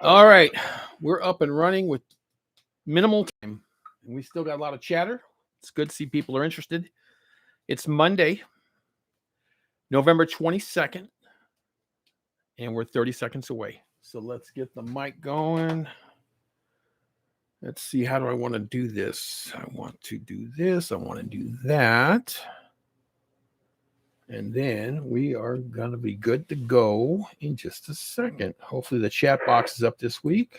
All right, we're up and running with minimal time, and we still got a lot of chatter. It's good to see people are interested. It's Monday, November 22nd, and we're 30 seconds away. So let's get the mic going. Let's see, how do I want to do this? I want to do this. I want to do that. And then we are going to be good to go in just a second. Hopefully the chat box is up this week.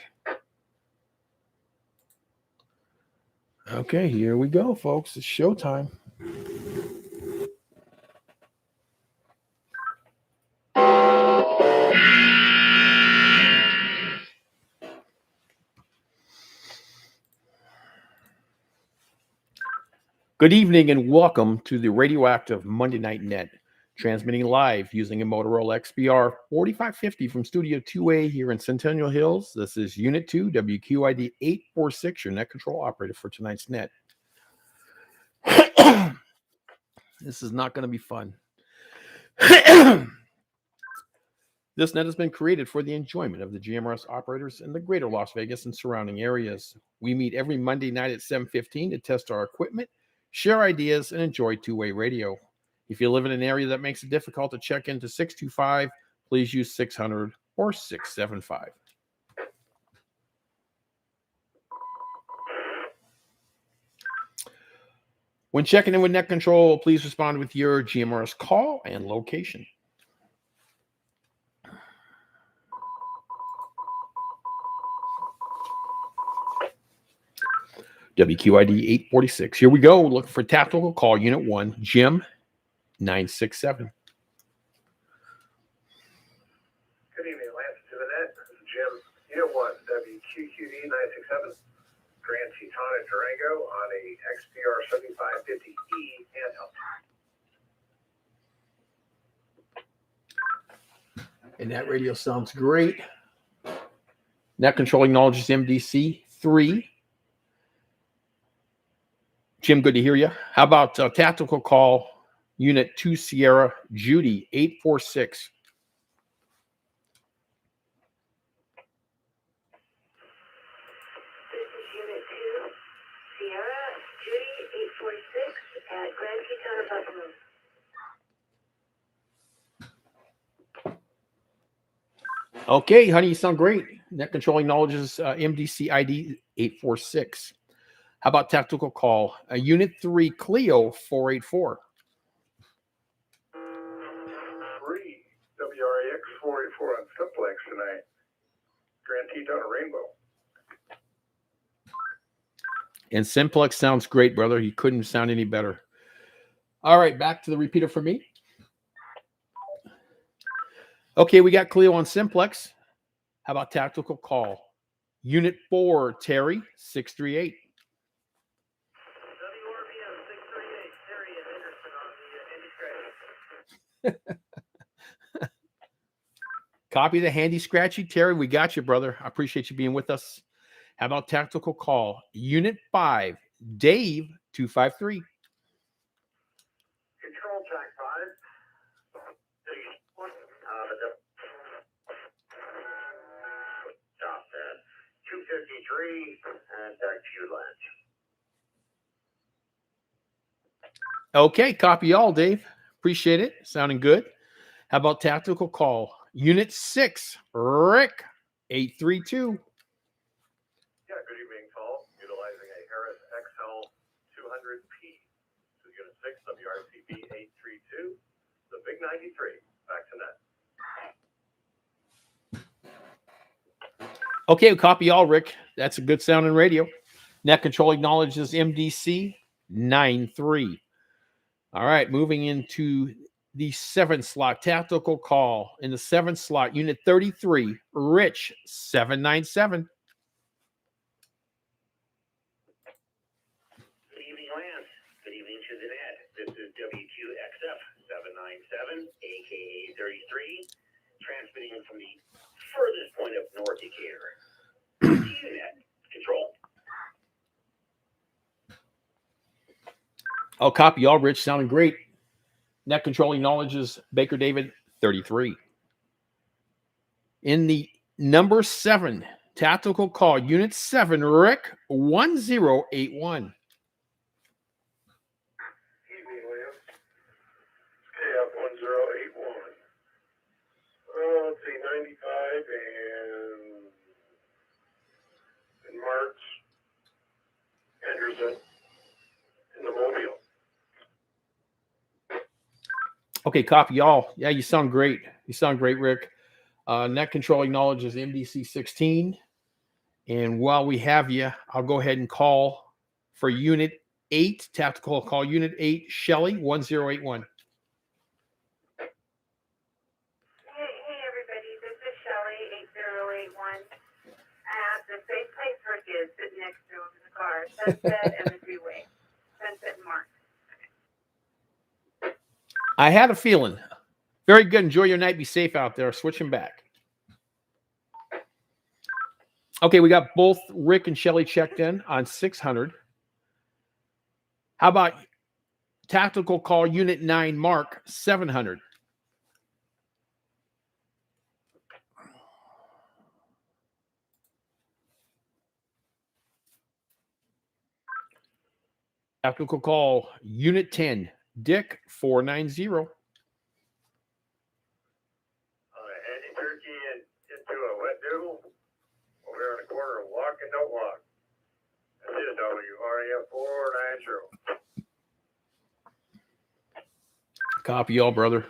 Okay, here we go, folks. It's showtime. Good evening and welcome to the Radioactive Monday Night Net, transmitting live using a Motorola XBR 4550 from Studio 2A here in Centennial Hills. This is Unit 2, WQID 846, your net control operator for tonight's net. This is not going to be fun. This net has been created for the enjoyment of the GMRS operators in the greater Las Vegas and surrounding areas. We meet every Monday night at 7:15 to test our equipment, share ideas, and enjoy two-way radio. If you live in an area that makes it difficult to check into 625, please use 600 or 675. When checking in with Net Control, please respond with your GMRS call and location. WQID 846. Here we go. Looking for tactical call, Unit 1, Jim 967. Good evening, Lance to the net. This is Jim, Unit 1, WQQD 967. Grand Teton Durango on a XPR 7550E handheld. And that radio sounds great. Net Control acknowledges MDC 3. Jim, good to hear you. How about tactical call, Unit 2 Sierra, Judy 846. This is Unit 2 Sierra, Judy 846 at Grand Teton Buffalo. Okay, honey, you sound great. Net Control acknowledges MDC ID 846. How about tactical call, Unit 3 Clio 484. 3 WRAX 484 on Simplex tonight. Grand Teton Rainbow. And Simplex sounds great, brother. You couldn't sound any better. All right, back to the repeater for me. Okay, we got Clio on Simplex. How about tactical call? Unit 4, Terry, 638. WRBM 638, Terry and Henderson on the Indy Scratch. Copy the handy scratchy, Terry. We got you, brother. I appreciate you being with us. How about tactical call? Unit 5, Dave, 253. Control track 5. Stop that. 253 and back to you, Lance. Okay, copy all, Dave. Appreciate it. Sounding good. How about tactical call? Unit 6, Rick, 832. Yeah, good evening, call. Utilizing a Harris XL 200P. So Unit 6, WRCP 832, the Big 93. Back to net. Okay, copy all, Rick. That's a good sounding radio. Net Control acknowledges MDC 93. All right, moving into the 7th slot, tactical call. In the 7th slot, Unit 33, Rich, 797. Good evening, Lance. Good evening to the net. This is WQXF 797, aka 33, transmitting from the furthest point of North Decatur. Net control. Oh, copy all, Rich. Sounding great. Net Control acknowledges Baker David, 33. In the number 7, tactical call, Unit 7, Rick, 1081. Evening, Williams. KF 1081. Let's see, 95 and March Anderson in the Mobile. Okay, copy y'all. Yeah, you sound great. You sound great, Rick. Net control acknowledges MDC 16. And while we have you, I'll go ahead and call for Unit 8, tactical call, Unit 8, Shelley, 1081. Hey, everybody. This is Shelley, 8081. At the same place Rick is, sitting next to him in the car, Sunset and the freeway. Sunset and Mark. I had a feeling. Very good. Enjoy your night. Be safe out there. Switching back. Okay, we got both Rick and Shelley checked in on 600. How about tactical call Unit 9, Mark, 700? Tactical call Unit 10, Dick, 490. Heading Turkey into a wet doodle. Over there in the corner, walk and don't walk. That's it, WREF 490. Copy y'all, brother.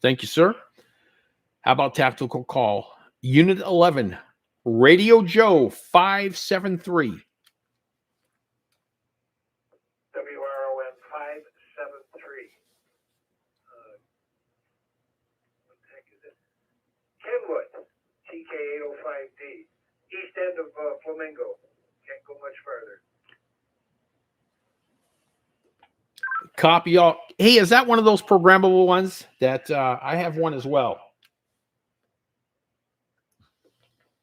Thank you, sir. How about tactical call Unit 11, Radio Joe, 573. WRON 573. What the heck is it? Kenwood, TK 805D. East end of Flamingo. Can't go much further. Copy y'all. Hey, is that one of those programmable ones that I have one as well?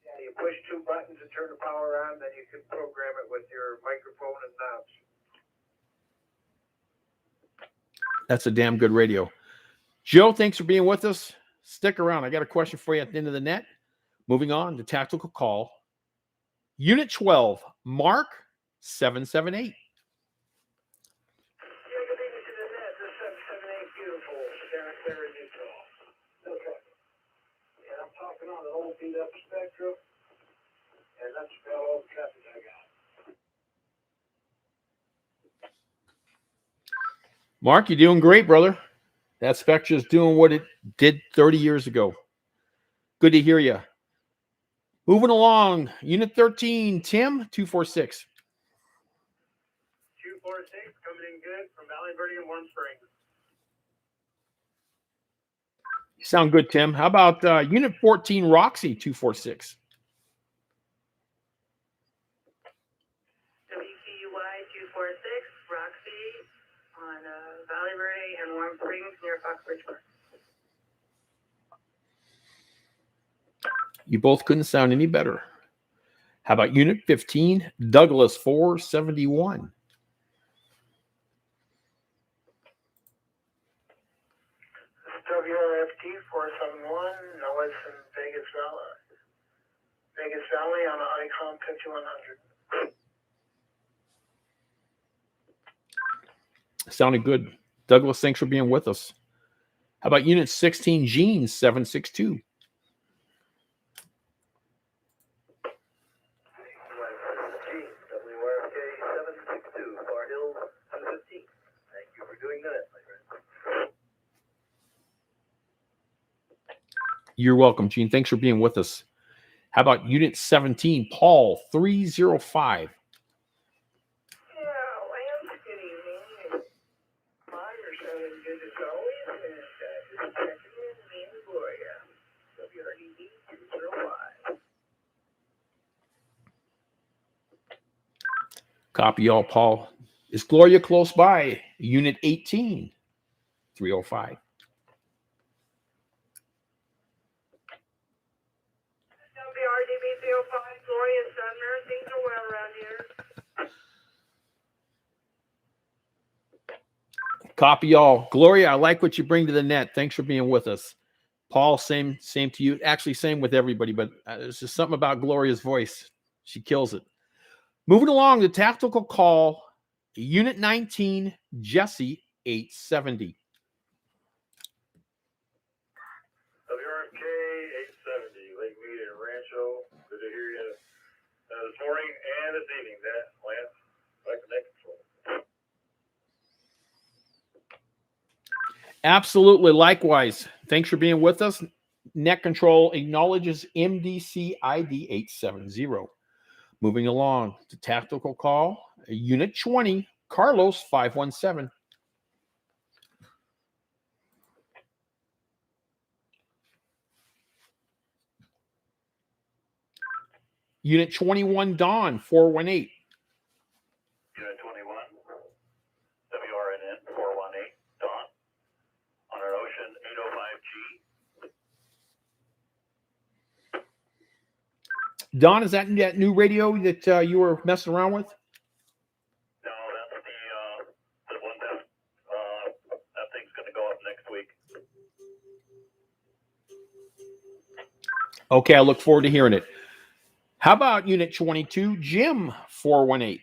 Yeah, you push 2 buttons to turn the power on, then you can program it with your microphone and knobs. That's a damn good radio. Joe, thanks for being with us. Stick around. I got a question for you at the end of the net. Moving on to tactical call. Unit 12, Mark, 778. Beautiful, very neutral. Okay. And I'm talking on an old beat up Spectrum, and that's about all the traffic I got. Mark, you're doing great, brother. That Spectra is doing what it did 30 years ago. Good to hear you. Moving along, Unit 13, Tim, 246. 246 coming in good from Valley Verde and Warm Springs. You sound good, Tim. How about Unit 14, Roxy, 246? WQUY 246, Roxy on Valley Verde and Warm Springs near Foxbridge Park. You both couldn't sound any better. How about Unit 15, Douglas, 471? WRFT 471, Noah's in Vegas Valley. Vegas Valley on ICOM 5100. Sounded good. Douglas, thanks for being with us. How about Unit 16, Gene, 762? WRFK 762, Far Hills 215. Thank you for doing that, my friend. You're welcome, Gene. Thanks for being with us. How about Unit 17, Paul, 305? Yeah, Lance, good evening. You're sounding good as always, and just checking in, me and Gloria. WRDB 205. Copy y'all, Paul. Is Gloria close by? Unit 18, 305. WRDB 305, Gloria Sumner. Things are well around here. Copy y'all. Gloria, I like what you bring to the net. Thanks for being with us. Paul, same to you. Actually, same with everybody, but there's just something about Gloria's voice. She kills it. Moving along, the tactical call, Unit 19, Jesse 870. WRFK 870, Lakemead and Rancho. Good to hear you this morning and this evening. That Lance, back to net control. Absolutely. Likewise. Thanks for being with us. Net control acknowledges MDC ID 870. Moving along to tactical call, Unit 20, Carlos 517. Unit 21, Dawn 418. Unit 21, WRNN 418, Dawn, on our Ocean 805G. Dawn, is that new radio that you were messing around with? No, that's the one that thing's going to go up next week. Okay, I look forward to hearing it. How about Unit 22, Jim 418? 22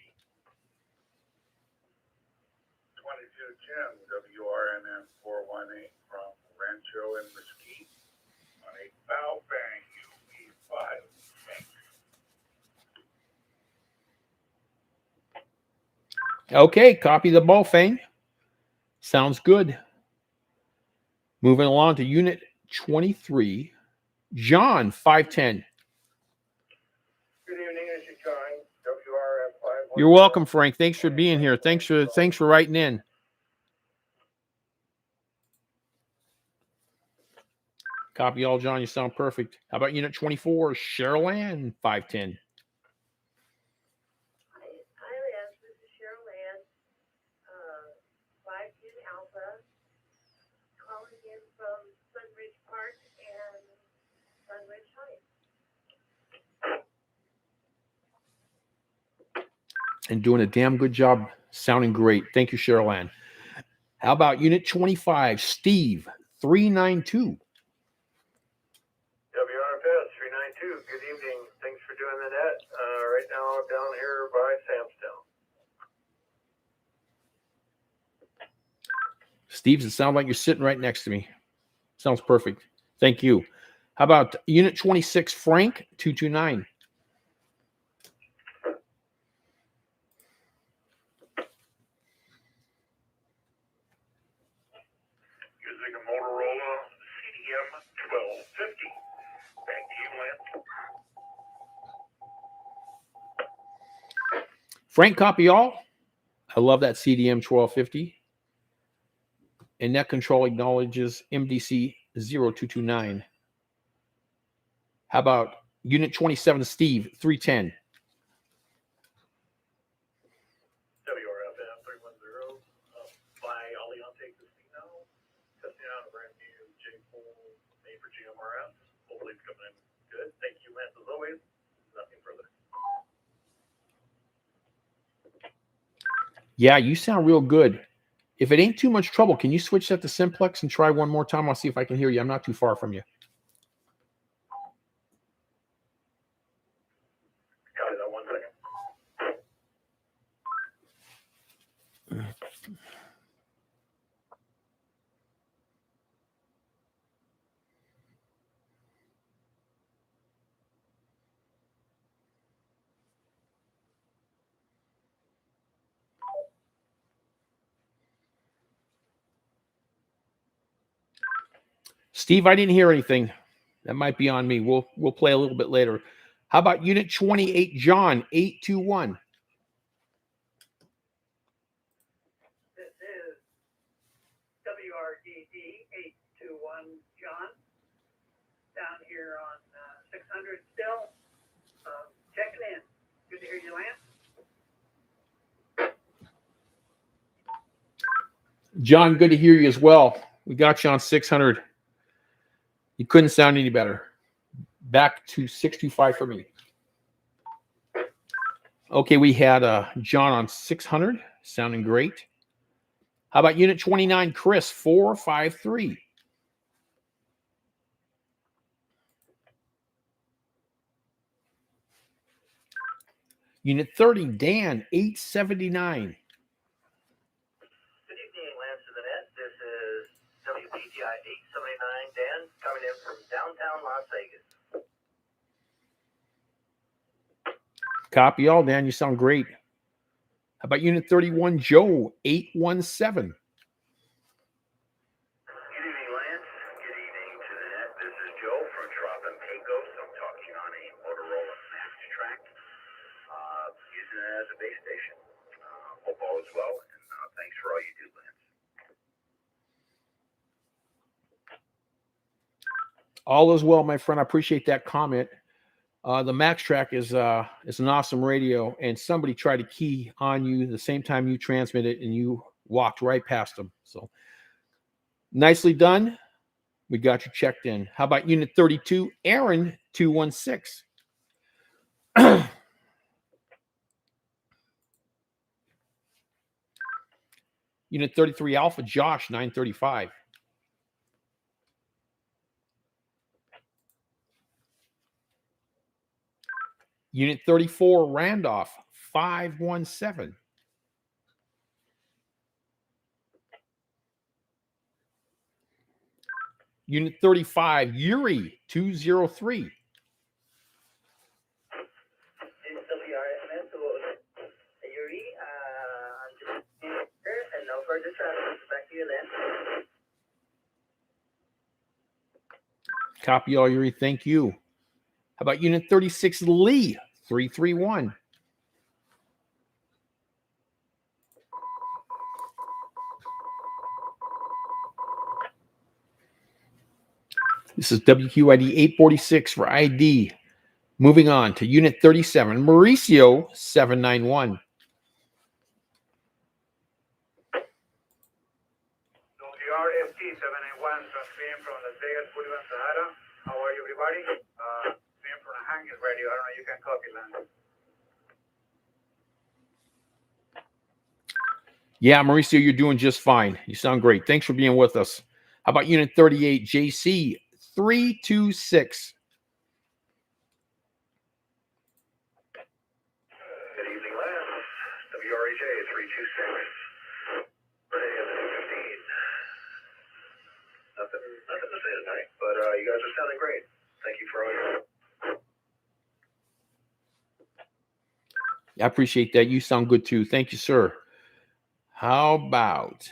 Jim, WRNN 418 from Rancho and Mesquite on a foul bang UV5. Okay, copy the Bofang. Sounds good. Moving along to Unit 23, John 510. Good evening, this is John, WRF 5. You're welcome, Frank. Thanks for being here. Thanks for writing in. Copy all, John. You sound perfect. How about Unit 24, Cheryl Ann 510? Hi, Lance. This is Cheryl Ann, 510 Alpha, calling in from Sunridge Park and Sunridge Heights. And doing a damn good job, sounding great. Thank you, Cheryl Ann. How about Unit 25, Steve 392? WRFS 392, good evening. Thanks for doing the net. Right now down here by Samstown. Steve, it sounds like you're sitting right next to me. Sounds perfect. Thank you. How about Unit 26, Frank 229? Using a Motorola CDM 1250. Back to you, Lance. Frank, copy all. I love that CDM 1250. And net control acknowledges MDC 0229. How about Unit 27, Steve 310? WRFM 310, by Aliante Casino, testing out a brand new J4 made for GMRS. Hopefully it's coming in good. Thank you, Lance, as always. Nothing further. Yeah, you sound real good. If it ain't too much trouble, can you switch that to simplex and try one more time? I'll see if I can hear you. I'm not too far from you. Got it, 1 second. Steve, I didn't hear anything. That might be on me. We'll play a little bit later. How about Unit 28, John 821? This is WRDD 821 John, down here on 600 still. Checking in. Good to hear you, Lance. John, good to hear you as well. We got you on 600. You couldn't sound any better. Back to 625 for me. Okay, we had John on 600, sounding great. How about Unit 29, Chris 453? Unit 30, Dan, 879. Good evening, Lance to the net. This is WPTI 879, Dan, coming in from downtown Las Vegas. Copy all, Dan. You sound great. How about Unit 31, Joe, 817? Good evening, Lance. Good evening to the net. This is Joe from Trop and Pecos. I'm talking on a Motorola Max Track, using it as a base station. Hope all is well, and thanks for all you do, Lance. All is well, my friend. I appreciate that comment. The Max Track is an awesome radio, and somebody tried to key on you the same time you transmit it, and you walked right past them. So nicely done. We got you checked in. How about Unit 32, Aaron 216? Unit 33, Alpha, Josh 935. Unit 34, Randolph 517. Unit 35, Yuri 203. WRS, Yuri, I'm just here, and no further traffic. Back to you, Lance. Copy all, Yuri. Thank you. How about Unit 36, Lee 331? This is WQID 846 for ID. Moving on to Unit 37, Mauricio 791. WRFT 791, transmitting from Las Vegas, Bolivar, Sahara. How are you, everybody? Transmitting from a hanging radio. I don't know, you can copy, Lance. Yeah, Mauricio, you're doing just fine. You sound great. Thanks for being with us. How about Unit 38, JC 326? Good evening, Lance. WREJ 326. Ready at 15. Nothing to say tonight, but you guys are sounding great. Thank you for all your. I appreciate that. You sound good too. Thank you, sir. How about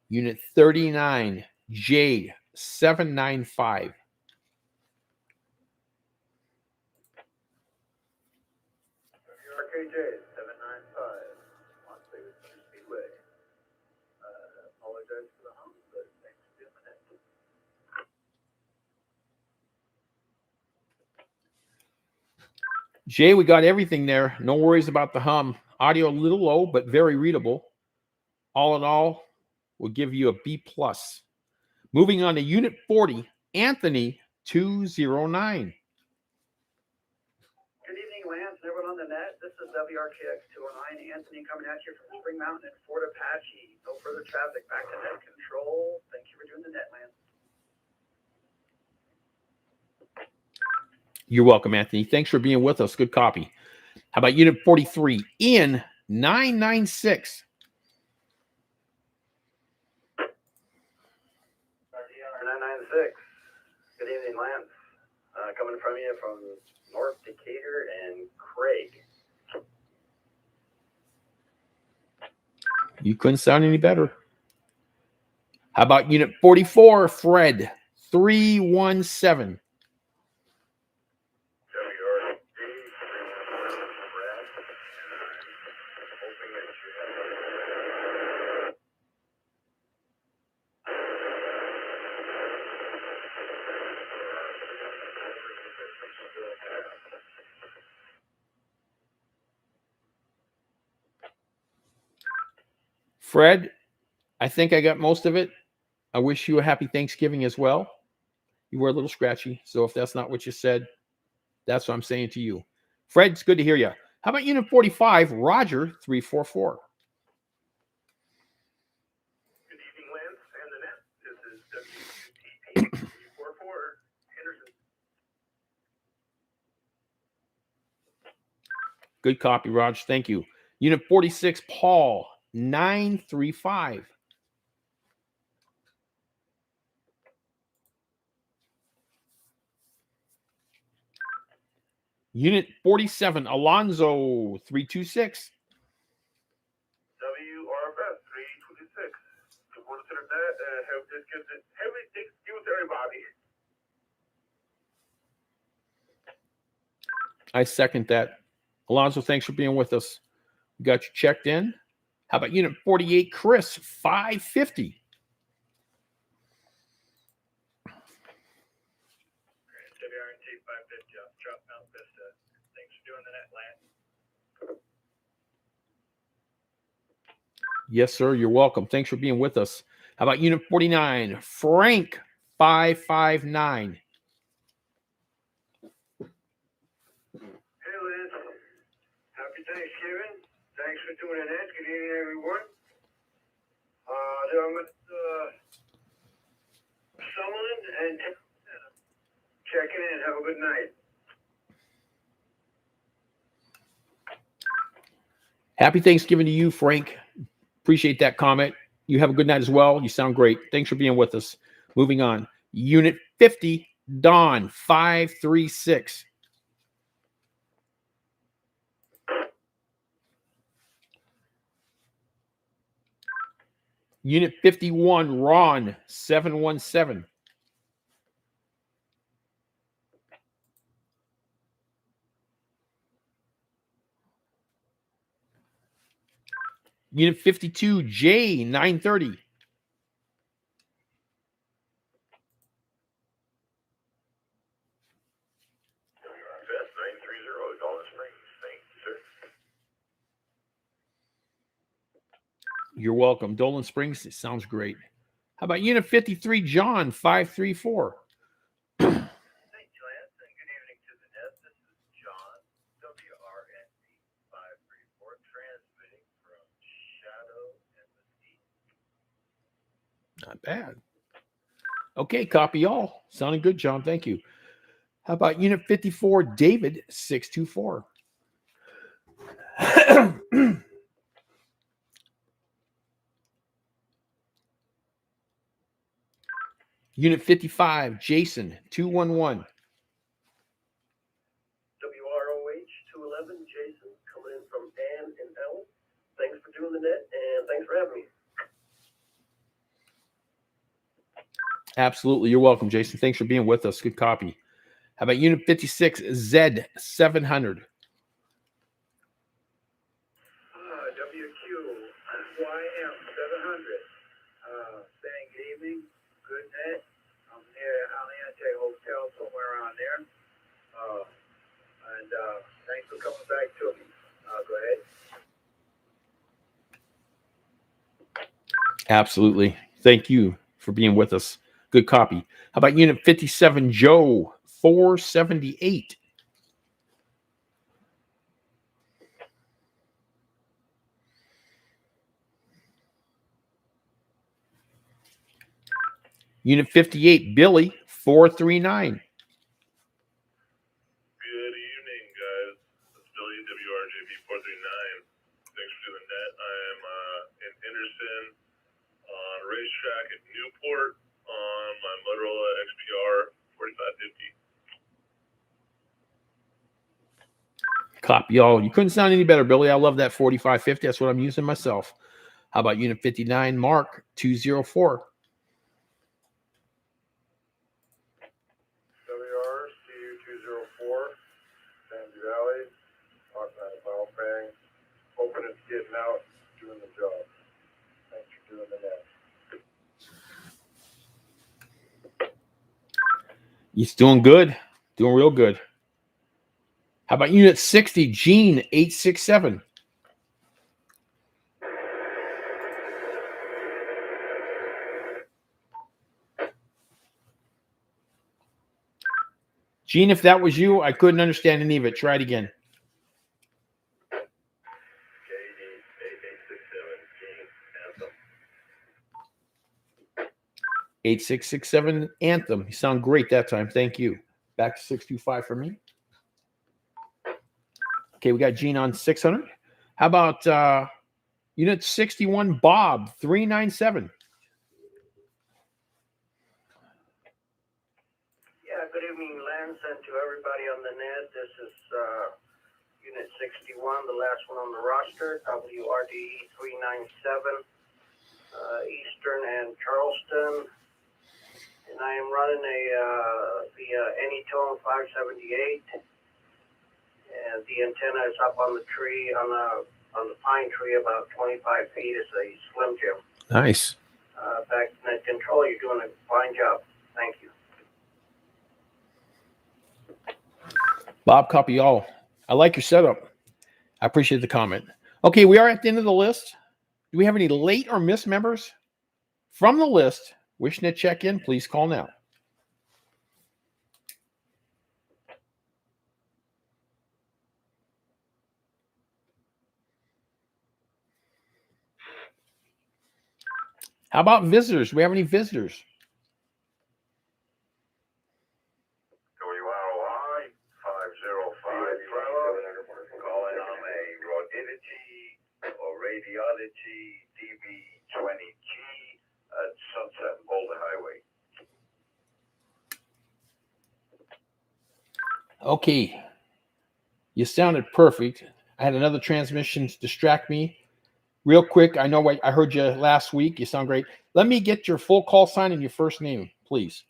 Unit 39, J 795? WRKJ 795, Las Vegas Speedway. Apologize for the hum, but thanks for doing the net. Jay, we got everything there. No worries about the hum. Audio a little low, but very readable. All in all, we'll give you a B+. Moving on to Unit 40, Anthony 209. Good evening, Lance, and everyone on the net. This is WRKX 209, Anthony coming at you from Spring Mountain in Fort Apache. No further traffic. Back to net control. Thank you for doing the net, Lance. You're welcome, Anthony. Thanks for being with us. Good copy. How about Unit 43, in 996? 996. Good evening, Lance. Coming from you from North Decatur and Craig. You couldn't sound any better. How about Unit 44, Fred 317? Fred, I think I got most of it. I wish you a happy Thanksgiving as well. You were a little scratchy, so if that's not what you said, that's what I'm saying to you. Fred, it's good to hear you. How about Unit 45, Roger 344? Good evening, Lance and the net. This is WQTP 344, Henderson. Good copy, Raj. Thank you. Unit 46, Paul, 935. Unit 47, Alonzo, 326. WRFS 326. Good morning to the net, and heavy Thanksgiving, everybody. I second that. Alonzo, thanks for being with us. We got you checked in. How about Unit 48, Chris, 550? WRNT 550 off Drop Mount Vista. Thanks for doing the net, Lance. Yes, sir. You're welcome. Thanks for being with us. How about Unit 49, Frank, 559? Hey, Liz. Happy Thanksgiving. Thanks for doing the net. Good evening, everyone. I'm with Summerlin and checking in. Have a good night. Happy Thanksgiving to you, Frank. Appreciate that comment. You have a good night as well. You sound great. Thanks for being with us. Moving on. Unit 50, Don, 536. Unit 51, Ron, 717. Unit 52, J, 930. WRFS 930, Dollar Springs. Thank you, sir. You're welcome. Dolan Springs, it sounds great. How about Unit 53, John, 534? Thank you, Lance, and good evening to the net. This is John, WRNT 534, transmitting from Shadow and Mesquite. Not bad. Okay, copy all. Sounding good, John. Thank you. How about Unit 54, David, 624? Unit 55, Jason, 211. WROH 211, Jason, coming in from Ann and Ellen. Thanks for doing the net, and thanks for having me. Absolutely. You're welcome, Jason. Thanks for being with us. Good copy. How about Unit 56, Z, 700? WQ, YM 700. Saying good evening, good night. I'm near Aliante Hotel, somewhere around there. And thanks for coming back to me. Go ahead. Absolutely. Thank you for being with us. Good copy. How about Unit 57, Joe, 478? Unit 58, Billy, 439. Good evening, guys. It's Billy, WRJB 439. Thanks for doing that. I'm in Henderson on a racetrack at Newport on my Motorola XPR 4550. Copy all. You couldn't sound any better, Billy. I love that 4550. That's what I'm using myself. How about Unit 59, Mark, 204? WRCU 204, Sandy Valley, talking out of Balfang, hoping it's getting out, doing the job. Thanks for doing the net. He's doing good. Doing real good. How about Unit 60, Gene, 867? Gene, if that was you, I couldn't understand any of it. Try it again. JD 8667 Anthem. You sound great that time. Thank you. Back to 625 for me. Okay, we got Gene on 600. How about Unit 61, Bob, 397? Yeah, good evening, Lance, and to everybody on the net. This is Unit 61, the last one on the roster, WRDE 397, Eastern and Charleston. And I am running the Anytone 578, and the antenna is up on the tree, on the pine tree, about 25 feet. It's a Slim Jim. Nice. Back to net control, you're doing a fine job. Thank you. Bob, copy all. I like your setup. I appreciate the comment. Okay, we are at the end of the list. Do we have any late or missed members? From the list, wishing to check in, please call now. How about visitors? Do we have any visitors? WROI 505 calling on a rodidity or radiology DB20G at Sunset and Boulder Highway. Okay. You sounded perfect. I had another transmission distract me. Real quick, I know I heard you last week. You sound great. Let me get your full call sign and your first name, please.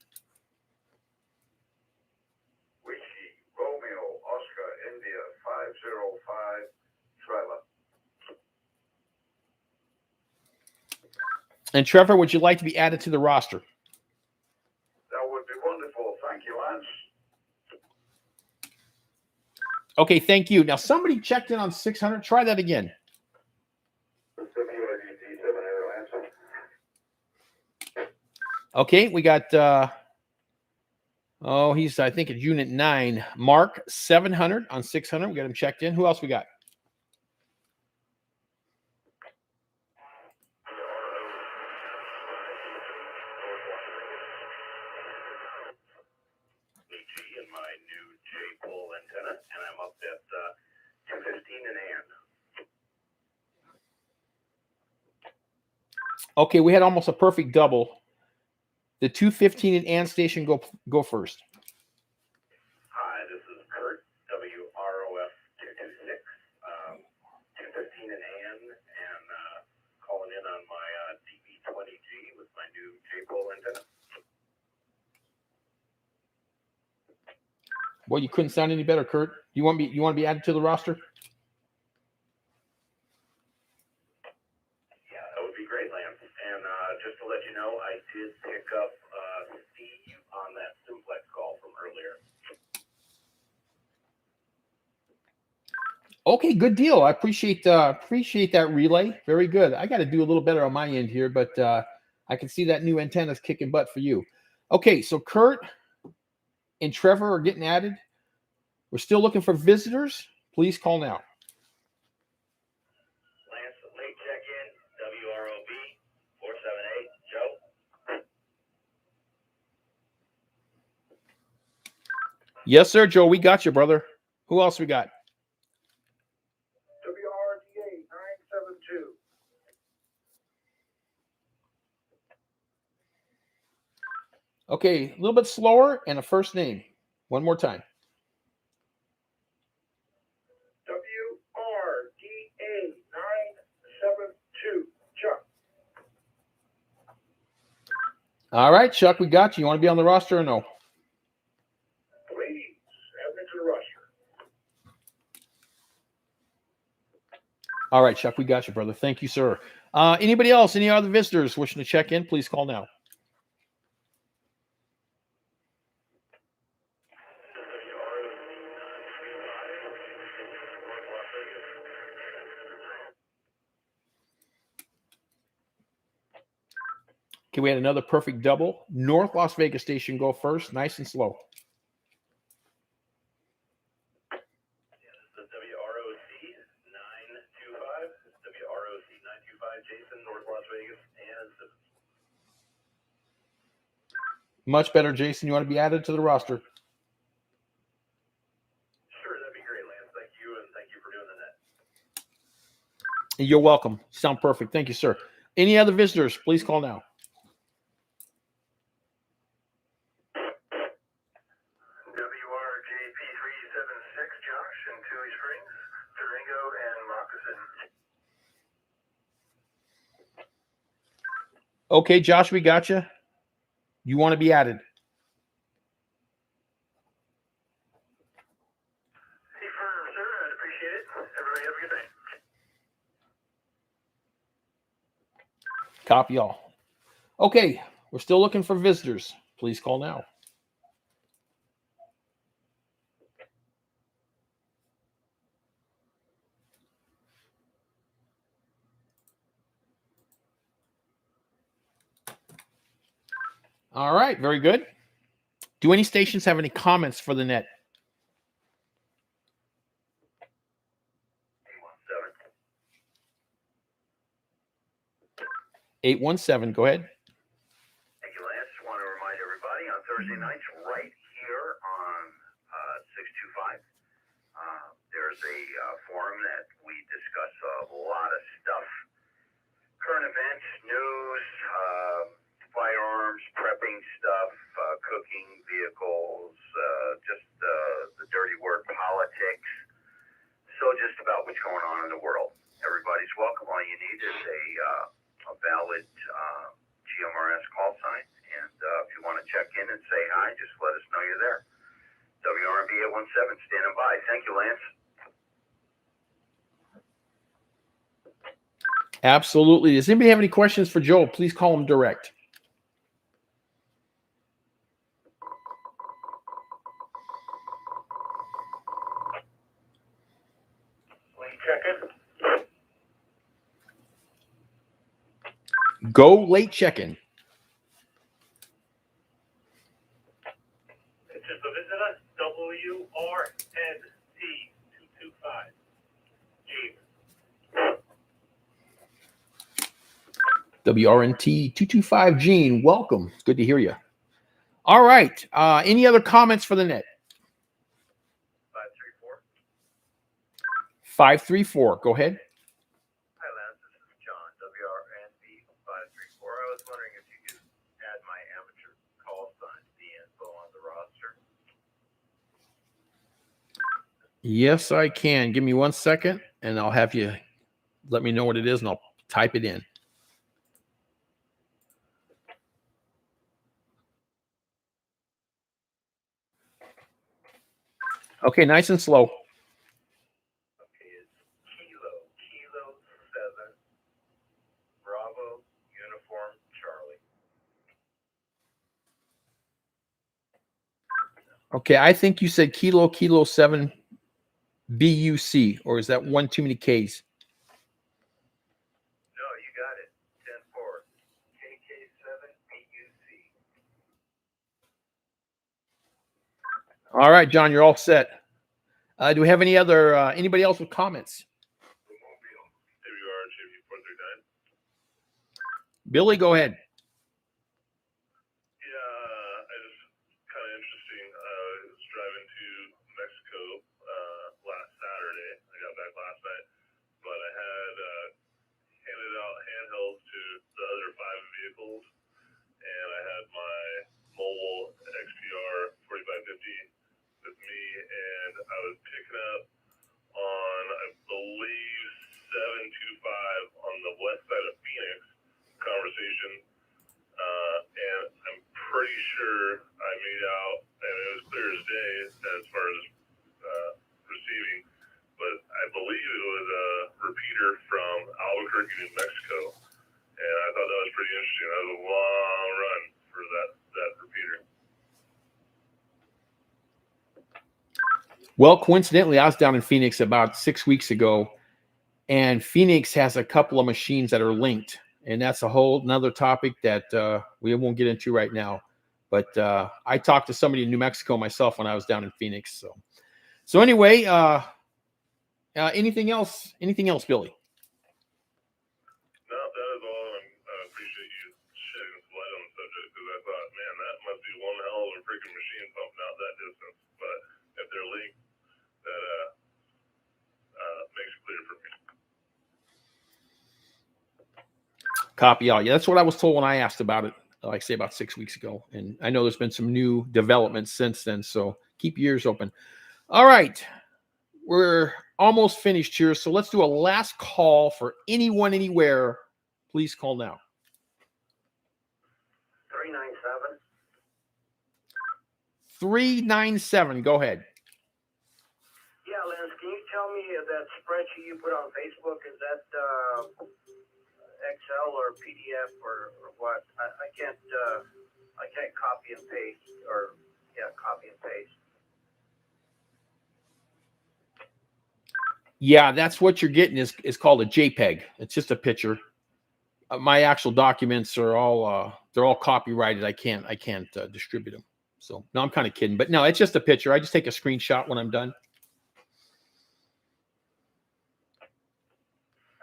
Whiskey Romeo Oscar India 505 Trevor. And Trevor, would you like to be added to the roster? That would be wonderful. Thank you, Lance. Okay, thank you. Now, somebody checked in on 600. Try that again. Okay, we got, he's, I think, at Unit 9. Mark, 700 on 600. We got him checked in. Who else we got? in my new J-pole antenna, and I'm up at 215 in hand. Okay, we had almost a perfect double. The 215 and AND station go first. Hi, this is Kurt, WROF 226, 215 in hand, and calling in on my DB20G with my new J-pole antenna. Boy, you couldn't sound any better, Kurt. You want to be added to the roster? Yeah, that would be great, Lance. And just to let you know, I did pick up Steve on that simplex call from earlier. Okay, good deal. I appreciate that relay. Very good. I got to do a little better on my end here, but I can see that new antenna's kicking butt for you. Okay, so Kurt and Trevor are getting added. We're still looking for visitors. Please call now. Lance, late check-in, WROB 478, Joe. Yes, sir, Joe. We got you, brother. Who else we got? WRDA 972. Okay, a little bit slower and a first name. One more time. WRDA 972. Chuck. All right, Chuck, we got you. You want to be on the roster or no? Please, add me to the roster. All right, Chuck, we got you, brother. Thank you, sir. Anybody else? Any other visitors wishing to check in? Please call now. Okay, we had another perfect double. North Las Vegas station go first, nice and slow. This is WROC 925. WROC 925, Jason, North Las Vegas, and Much better, Jason. You want to be added to the roster? sure, that'd be great, Lance. Thank you, and thank you for You're welcome. You sound perfect. Thank you, sir. Any other visitors, please call now. WRJP 376, Josh in Tui Springs, Durango, and Moccasin. Okay, Josh, we got you. You want to be added. Hey, sir, I'd appreciate it. Everybody have a good night. Copy all. Okay, we're still looking for visitors. Please call now. All right, very good. Do any stations have any comments for the net? 817, go ahead. Thank you, Lance. Want to remind everybody on Thursday nights, right here on 625, there's a forum that we discuss a lot of stuff, current events, news, firearms, prepping stuff, cooking, vehicles, just the dirty word, politics. So just about what's going on in the world. Everybody's welcome. All you need is a valid GMRS call sign. And if you want to check in and say hi, just let us know you're there. WRMB 817 standing by. Thank you, Lance. Absolutely. Does anybody have any questions for Joe? Please call him direct. Late check-in. Go late check-in. It's just a visit us, WRNT 225. Gene. WRNT 225 Gene, welcome. It's good to hear you. All right. Any other comments for the net? 534. 534. Go ahead. Hi, Lance. This is John, WRNB 534. I was wondering if you could add my amateur call sign, the info on the roster. Yes, I can. Give me 1 second, and I'll have you let me know what it is, and I'll type it in. Okay, nice and slow. Okay, it's Kilo 7, Bravo, Uniform, Charlie. Okay, I think you said Kilo 7 BUC, or is that one too many Ks? No, you got it. 10-4. KK7 BUC. All right, John, you're all set. Do we have any other anybody else with comments? WRGP 439. Billy, go ahead. Yeah, I just kind of interesting. I was driving to Mexico last Saturday. I got back last night, but I had handed out handhelds to the other 5 vehicles, and I had my mobile XPR 4550 with me, and I was picking up on, I believe, 725 on the west side of Phoenix. Conversation, and I'm pretty sure I made out, and it was clear as day as far as receiving, but I believe it was a repeater from Albuquerque, New Mexico, and I thought that was pretty interesting. That was a long run for that repeater. Well, coincidentally, I was down in Phoenix about 6 weeks ago, and Phoenix has a couple of machines that are linked, and that's a whole nother topic that we won't get into right now. But I talked to somebody in New Mexico myself when I was down in Phoenix. So anyway, anything else? Anything else, Billy? No, that is all. I appreciate you shedding some light on the subject, because I thought, man, that must be one hell of a freaking machine pumping out that distance. But if they're linked, that makes it clear for me. Copy all. Yeah, that's what I was told when I asked about it, like say about 6 weeks ago. And I know there's been some new developments since then. So keep your ears open. All right. We're almost finished here. So let's do a last call for anyone, anywhere. Please call now. 397. 397. Go ahead. Yeah, Lance, can you tell me that spreadsheet you put on Facebook, is that Excel or PDF or what? I can't copy and paste copy and paste. Yeah, that's what you're getting is called a JPEG. It's just a picture. My actual documents are all they're all copyrighted. I can't distribute them. So no, I'm kind of kidding, but no, it's just a picture. I just take a screenshot when I'm done.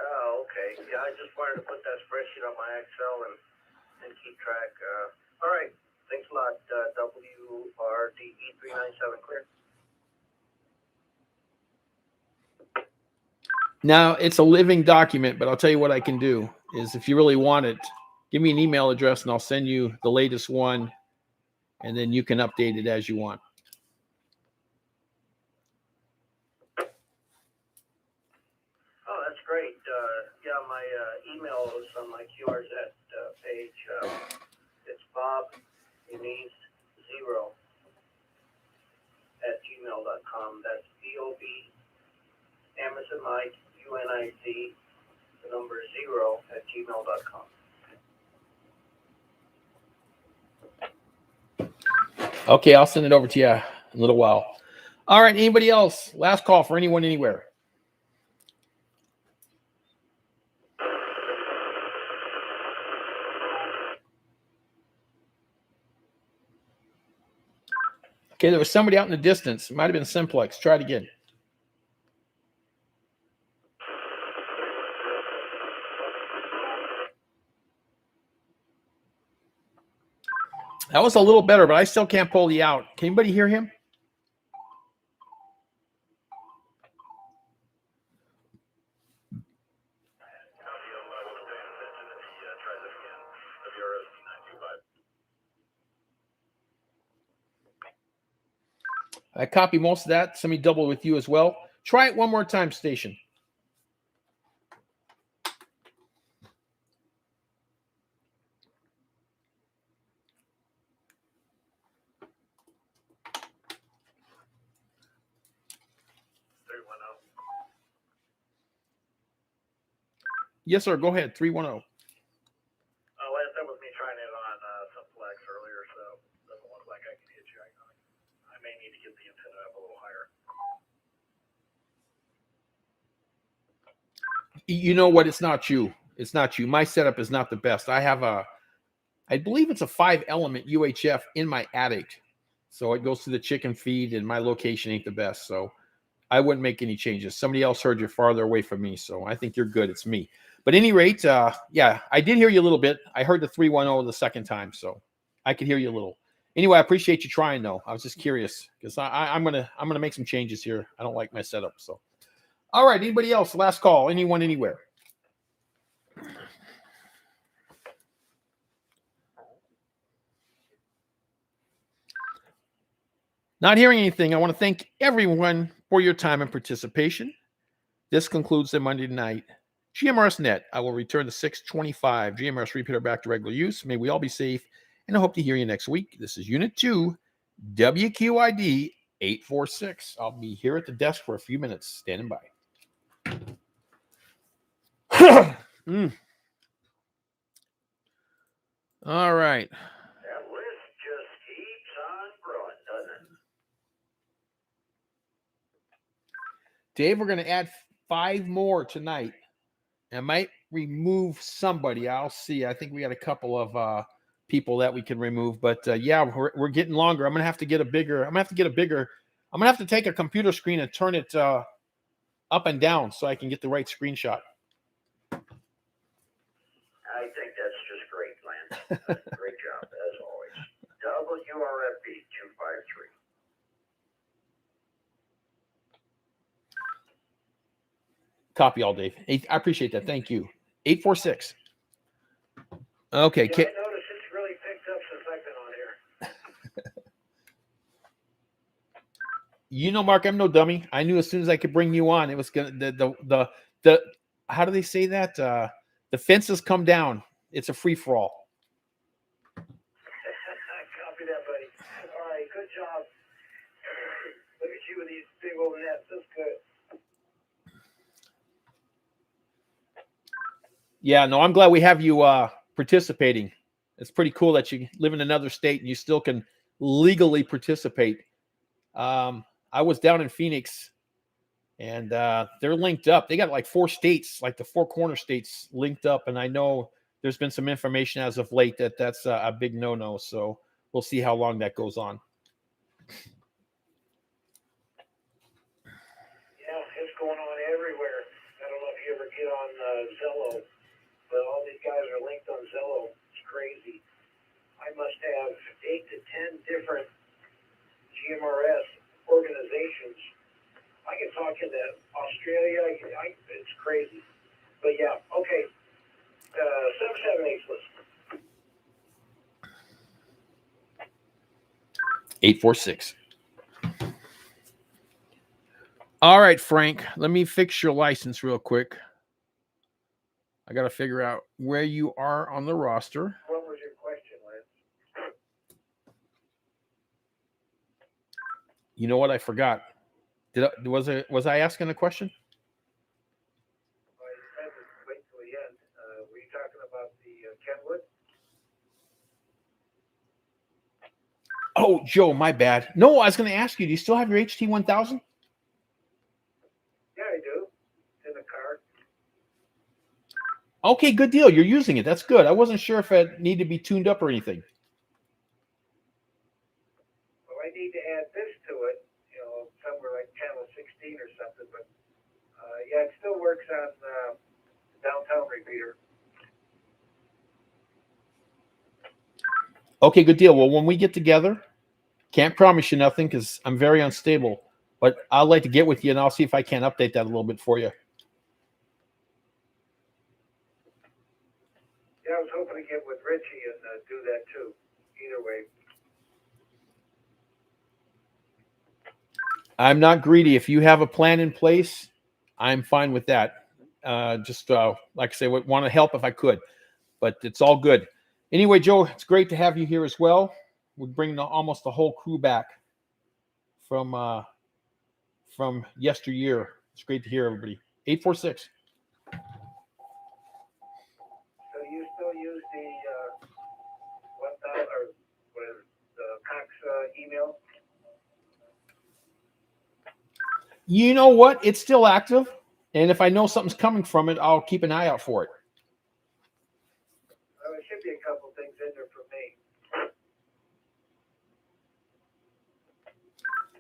Oh, okay. Yeah, I just wanted to put that spreadsheet on my Excel and keep track. All right. Thanks a lot. WRDE 397 clear. Now it's a living document, but I'll tell you what I can do is if you really want it, give me an email address and I'll send you the latest one, and then you can update it as you want. Oh, that's great. Yeah, my email is on my QRZ page. It's bob0@gmail.com. That's BOB, Emerson Mike, UNIC, the number 0@gmail.com. Okay, I'll send it over to you in a little while. All right, anybody else? Last call for anyone, anywhere. Okay, there was somebody out in the distance. It might have been Simplex. Try it again. That was a little better, but I still can't pull you out. Can anybody hear him? I copy most of that. Somebody double with you as well. Try it one more time, station. Yes, sir. Go ahead. 310. Last that was me trying it on Simplex earlier, so it doesn't look like I can hit you. I may need to get the antenna up a little higher. You know what? It's not you. It's not you. My setup is not the best. I believe it's a 5-element UHF in my attic. So it goes to the chicken feed, and my location ain't the best. So I wouldn't make any changes. Somebody else heard you farther away from me. So I think you're good. It's me. But at any rate, yeah, I did hear you a little bit. I heard the 310 the second time. So I could hear you a little. Anyway, I appreciate you trying, though. I was just curious because I'm gonna make some changes here. I don't like my setup. So, all right. Anybody else? Last call. Anyone, anywhere? Not hearing anything. I want to thank everyone for your time and participation. This concludes the Monday night GMRS Net. I will return to 625. GMRS repeater back to regular use. May we all be safe, and I hope to hear you next week. This is Unit 2, WQID 846. I'll be here at the desk for a few minutes, standing by. All right. That list just keeps on growing, doesn't it? Dave, we're going to add 5 more tonight. I might remove somebody. I'll see. I think we got a couple of people that we can remove, but yeah, we're getting longer. I'm gonna have to get a bigger. I'm gonna have to take a computer screen and turn it up and down so I can get the right screenshot. I think that's just great, Lance. Great job, as always. WRFB 253. Copy all, Dave. I appreciate that. Thank you. 846. Okay. Yeah, I noticed it's really picked up since I've been on here. You know, Mark, I'm no dummy. I knew as soon as I could bring you on, it was gonna the how do they say that? The fences come down. It's a free for all. Copy that, buddy. All right, good job. Look at you with these big old nets. That's good. Yeah, no, I'm glad we have you participating. It's pretty cool that you live in another state and you still can legally participate. I was down in Phoenix, and they're linked up. They got like 4 states, like the 4 corner states, linked up. And I know there's been some information as of late that that's a big no-no. So we'll see how long that goes on. Yeah, it's going on everywhere. I don't know if you ever get on Zello, but all these guys are linked on Zello. It's crazy. I must have 8 to 10 different GMRS organizations. I can talk into Australia. It's crazy. But yeah, okay. 778 list. 846. All right, Frank, let me fix your license real quick. I got to figure out where you are on the roster. What was your question, Lance? You know what? I forgot. Was I asking a question? Well, you said to wait till the end. Were you talking about the Kenwood? Oh, Joe, my bad. No, I was going to ask you, do you still have your HT 1000? Yeah, I do. It's in the car. Okay, good deal. You're using it. That's good. I wasn't sure if it needed to be tuned up or anything. Well, I need to add this to it, somewhere like channel 16 or something. But yeah, it still works on downtown repeater. Okay, good deal. Well, when we get together, can't promise you nothing because I'm very unstable, but I'd like to get with you and I'll see if I can update that a little bit for you. Yeah, I was hoping to get with Richie and do that too. Either way. I'm not greedy. If you have a plan in place, I'm fine with that. Like I say, want to help if I could, but it's all good. Anyway, Joe, it's great to have you here as well. We're bringing almost the whole crew back from yesteryear. It's great to hear everybody. 846. So you still use the 1000 or what is it, the Cox email? You know what? It's still active. And if I know something's coming from it, I'll keep an eye out for it. There should be a couple things in there for me.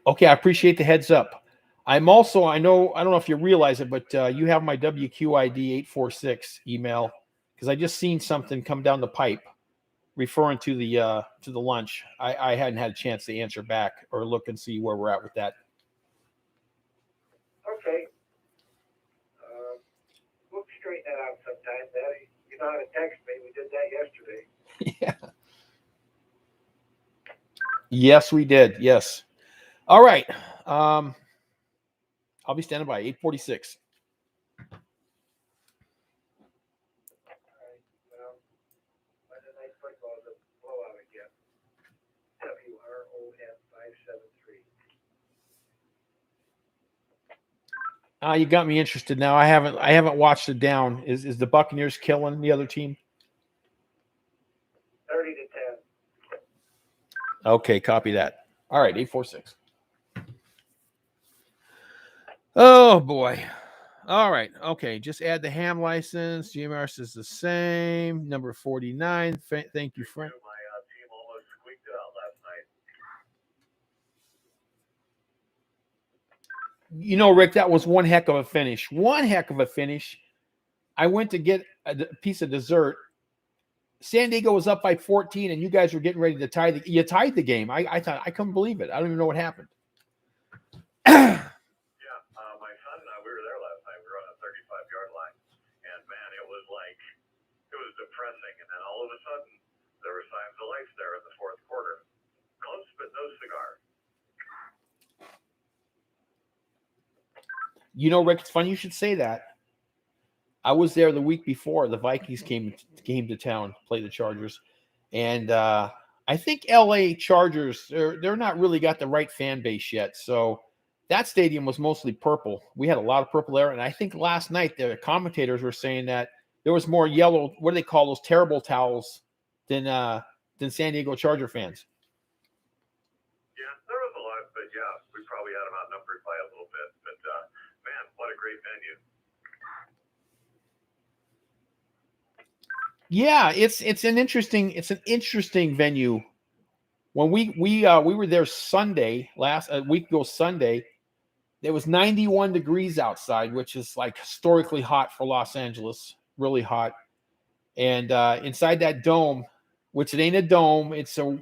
Okay, I appreciate the heads up. I'm also, I don't know if you realize it, but you have my WQID 846 email because I just seen something come down the pipe referring to the lunch. I hadn't had a chance to answer back or look and see where we're at with that. Okay. We'll straighten that out sometime, Daddy. You know how to text me. We did that yesterday. Yeah. Yes, we did. Yes. All right. I'll be standing by. 846. Well, Monday Night Football is a blowout again. WRON 573. You got me interested now. I haven't watched it down. Is the Buccaneers killing the other team? 30 to 10. Okay, copy that. All right, 846. Oh boy. All right. Okay, just add the ham license. GMRS is the same. Number 49. Thank you, Frank. My team almost squeaked it out last night. You know, Rick, that was one heck of a finish. One heck of a finish. I went to get a piece of dessert. San Diego was up by 14, and you guys were getting ready to tie the. You tied the game. I thought I couldn't believe it. I don't even know what happened. Yeah, my son and I, we were there last night. We were on a 35-yard line, and man, it was depressing. And then all of all of a sudden, there were signs of life there in the fourth quarter. Close, but no cigar. You know, Rick, it's funny you should say that. I was there the week before the Vikings came to town, play the Chargers, and I think LA Chargers they're not really got the right fan base yet. So that stadium was mostly purple. We had a lot of purple there, and I think last night the commentators were saying that there was more yellow. What do they call those terrible towels than San Diego Charger fans? Yeah, there was a lot, but yeah, we probably had them outnumbered by a little bit. But man, what a great venue. Yeah, it's an interesting venue. When we were there Sunday a week ago Sunday, it was 91 degrees outside, which is like historically hot for Los Angeles, really hot. And inside that dome, which it ain't a dome, it's a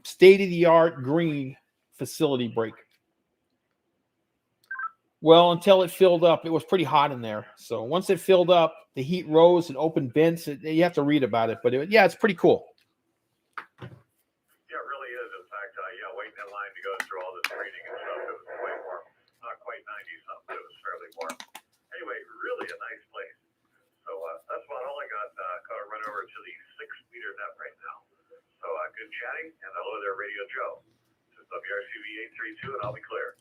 state-of-the-art green facility break. Well, until it filled up, it was pretty hot in there. So once it filled up, the heat rose and opened vents. You have to read about it, but it's pretty cool. Yeah, it really is. In fact, yeah, waiting in line to go through all this reading and stuff, it was quite warm. Not quite 90 something, but it was fairly warm. Anyway, really a nice place. So that's about all I got. Got to run over to the 6-meter net right now. So good chatting, and hello there, Radio Joe. This is WRCV 832, and I'll be clear.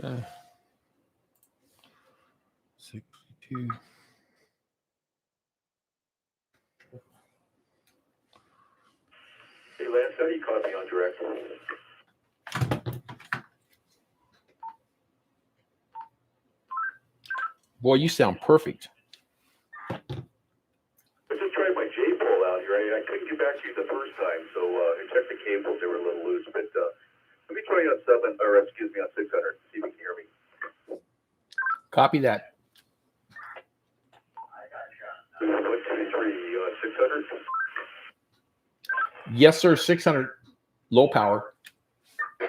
Okay. 62. Hey, Lance, how do you copy on direct? Boy, you sound perfect. I just tried my J-pole out here. I couldn't get back to you the first time, so I checked the cables. They were a little loose, but let me try on 600. See if you can hear me. Copy that. 1, 2, 3, 600. Yes, sir. 600 low power. Hey,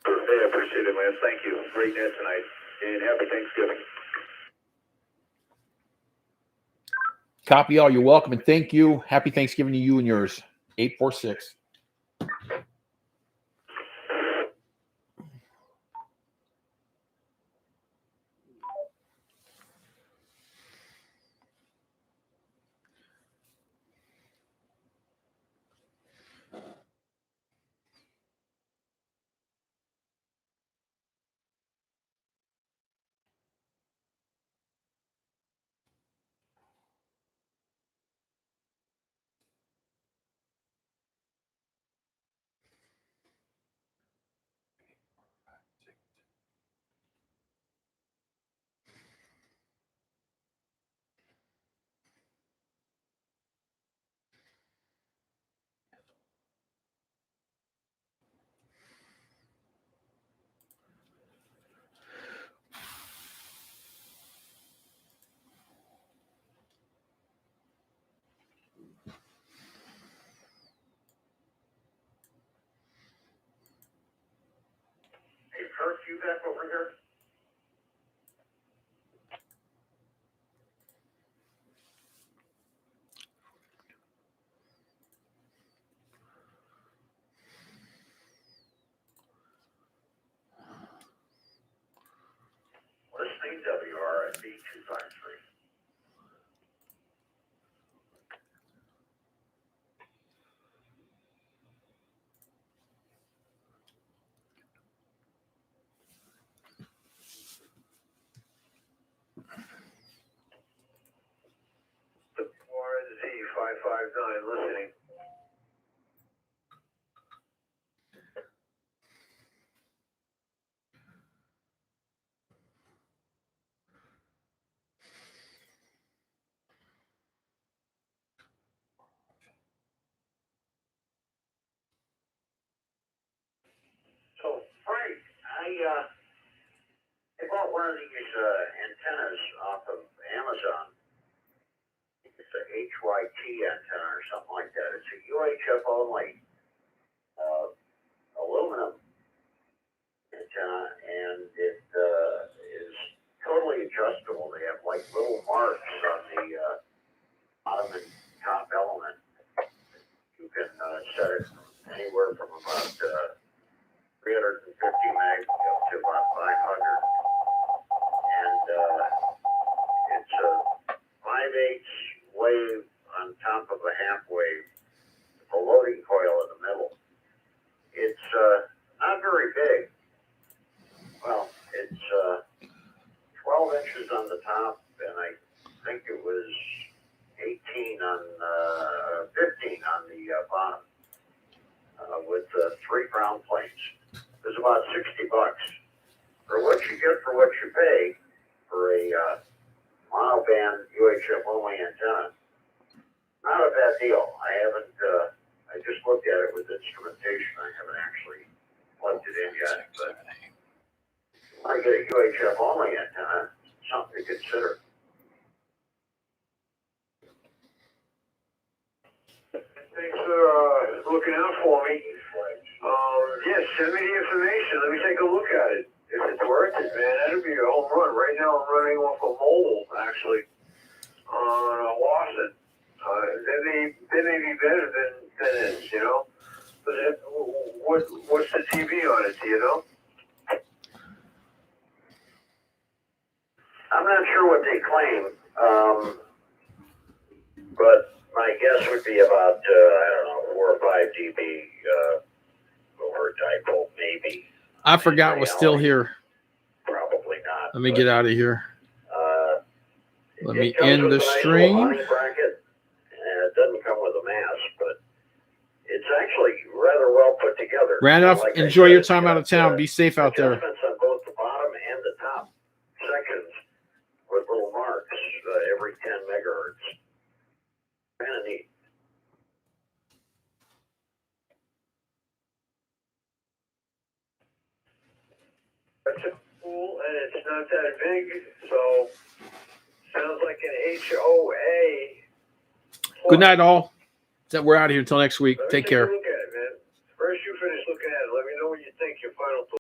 I appreciate it, Lance. Thank you. Great net tonight, and happy Thanksgiving. Copy all. You're welcome, and thank you. Happy Thanksgiving to you and yours. 846. Hey, Kirk, you back over here? Listening WRSB 253. WRSZ 559, listening. So, Frank, I bought one of these antennas off of Amazon. It's a HYT antenna or something like that. It's a UHF only aluminum antenna, and it is totally adjustable. They have like little marks on the bottom and top element. You can set it anywhere from about 350 meg up to about 500. And it's a 5/8 wave on top of a half wave, a loading coil in the middle. It's not very big. Well, it's 12 inches on the top, and I think it was 15 on the bottom, with 3 ground planes. It was about $60 for what you get for what you pay for a monoband UHF only antenna. Not a bad deal. I haven't. I just looked at it with instrumentation. I haven't actually plugged it in yet, but when I get a UHF only antenna, something to consider. Thanks for looking out for me. Yeah, send me the information. Let me take a look at it. If it's worth it, man, that'd be a home run. Right now, I'm running off a mobile, actually, on Lawson. They may be better than this, you know. But what's the TV on it? Do you know? I'm not sure what they claim, but my guess would be about I don't know, 4 or 5 dB over dipole, maybe. I forgot was still here. Probably not. Let me get out of here. Let me It comes end with the a nice little stream. mounting bracket, and it doesn't come with a mask, but it's actually rather well put together. Randolph, Like I enjoy said, your it's time out got, of town. Be safe out there. adjustments on both the bottom and the top sections with little marks every 10 megahertz. Kind of neat. It's cool, and it's not that big, so sounds like an HOA. Good night, all. We're out of here until next week. Let me Take care. a look at it, man. First, you finish looking at it. Let me know what you think. Your final thoughts.